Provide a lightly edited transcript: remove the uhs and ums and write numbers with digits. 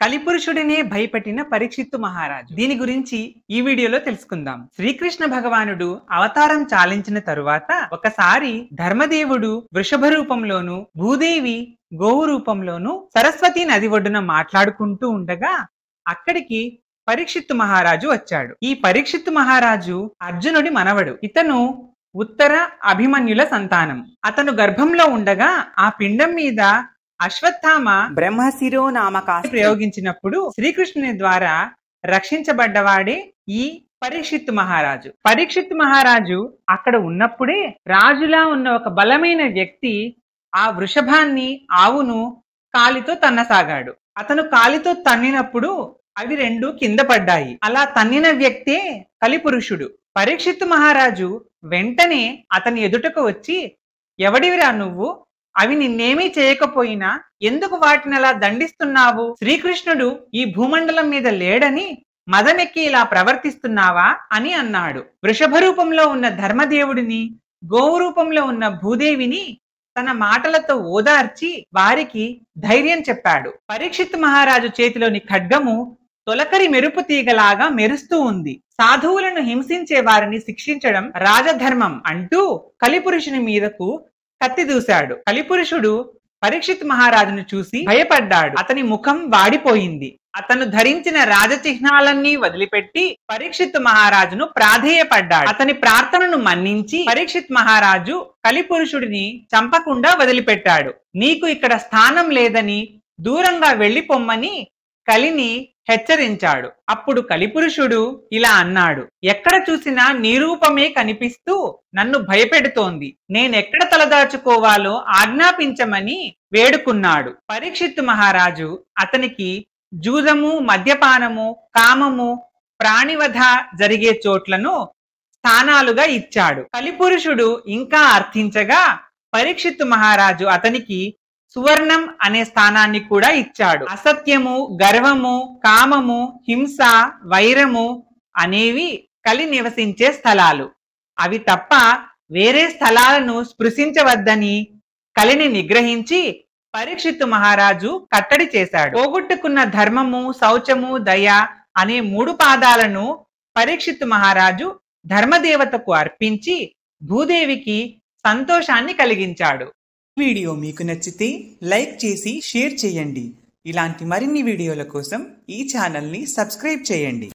కలిపురుషుడినే భయపెట్టిన పరీక్షిత్తు మహారాజు. దీని గురించి ఈ వీడియోలో తెలుసుకుందాం. శ్రీకృష్ణ భగవానుడు అవతారం చాలించిన తరువాత ఒకసారి ధర్మదేవుడు వృషభ రూపంలోను, భూదేవి గోవు రూపంలోను సరస్వతి నది ఒడ్డున మాట్లాడుకుంటూ ఉండగా అక్కడికి పరీక్షిత్తు మహారాజు వచ్చాడు. ఈ పరీక్షిత్తు మహారాజు అర్జునుడి మనవడు. ఇతను ఉత్తర అభిమన్యుల సంతానం. అతను గర్భంలో ఉండగా ఆ పిండం మీద అశ్వత్థామ బ్రహ్మశిరో నామకాస్త్రం ప్రయోగించినప్పుడు శ్రీకృష్ణుని ద్వారా రక్షించబడ్డవాడే ఈ పరీక్షిత్తు మహారాజు. పరీక్షిత్తు మహారాజు అక్కడ ఉన్నప్పుడే రాజులా ఉన్న ఒక బలమైన వ్యక్తి ఆ వృషభాన్ని, ఆవును కాలితో తన్నసాగాడు. అతను కాలితో తన్నినప్పుడు అవి రెండు కింద పడ్డాయి. అలా తన్నిన వ్యక్తే కలిపురుషుడు. పరీక్షిత్తు మహారాజు వెంటనే అతని ఎదుటకు వచ్చి, ఎవడివిరా నువ్వు? అవి నిన్నేమీ చేయకపోయినా ఎందుకు వాటిని అలా దండిస్తున్నావు? శ్రీకృష్ణుడు ఈ భూమండలం మీద లేడని మదమెక్కి ఇలా ప్రవర్తిస్తున్నావా అని అన్నాడు. వృషభ రూపంలో ఉన్న ధర్మదేవుడిని, గోవు రూపంలో ఉన్న భూదేవిని తన మాటలతో ఓదార్చి వారికి ధైర్యం చెప్పాడు. పరీక్షిత్ మహారాజు చేతిలోని ఖడ్గము తొలకరి మెరుపు తీగలాగా మెరుస్తూ ఉంది. సాధువులను హింసించే వారిని శిక్షించడం రాజధర్మం అంటూ కలిపురుషుని మీదకు కత్తి దూశాడు. కలిపురుషుడు పరీక్షిత్ మహారాజును చూసి భయపడ్డాడు. అతని ముఖం వాడిపోయింది. అతను ధరించిన రాజచిహ్నాలన్నీ వదిలిపెట్టి పరీక్షిత్ మహారాజును ప్రాధేయపడ్డాడు. అతని ప్రార్థనను మన్నించి పరీక్షిత్ మహారాజు కలిపురుషుడిని చంపకుండా వదిలిపెట్టాడు. నీకు ఇక్కడ స్థానం లేదని దూరంగా వెళ్లిపోమ్మని కలిని హెచ్చరించాడు. అప్పుడు కలిపురుషుడు ఇలా అన్నాడు, ఎక్కడ చూసినా నిరూపమే కనిపిస్తూ నన్ను భయపెడుతోంది. నేనెక్కడ తలదాచుకోవాలో ఆజ్ఞాపించమని వేడుకున్నాడు. పరీక్షిత్తు మహారాజు అతనికి జూదము, మద్యపానము, కామము, ప్రాణివధ జరిగే చోట్లను స్థానాలుగా ఇచ్చాడు. కలిపురుషుడు ఇంకా అర్థించగా పరీక్షిత్తు మహారాజు అతనికి సువర్ణం అనే స్థానాన్ని కూడా ఇచ్చాడు. అసత్యము, గర్వము, కామము, హింస, వైరము అనేవి కలి నివసించే స్థలాలు. అవి తప్ప వేరే స్థలాలను స్పృశించవద్దని కలిని నిగ్రహించి పరీక్షిత్తు మహారాజు కట్టడి చేశాడు. పోగొట్టుకున్న ధర్మము, శౌచము, దయ అనే 3 పాదాలను పరీక్షిత్తు మహారాజు ధర్మదేవతకు అర్పించి భూదేవికి సంతోషాన్ని కలిగించాడు. వీడియో మీకు నచ్చితే లైక్ చేసి షేర్ చేయండి. ఇలాంటి మరిన్ని వీడియోల కోసం ఈ ఛానల్ని సబ్స్క్రైబ్ చేయండి.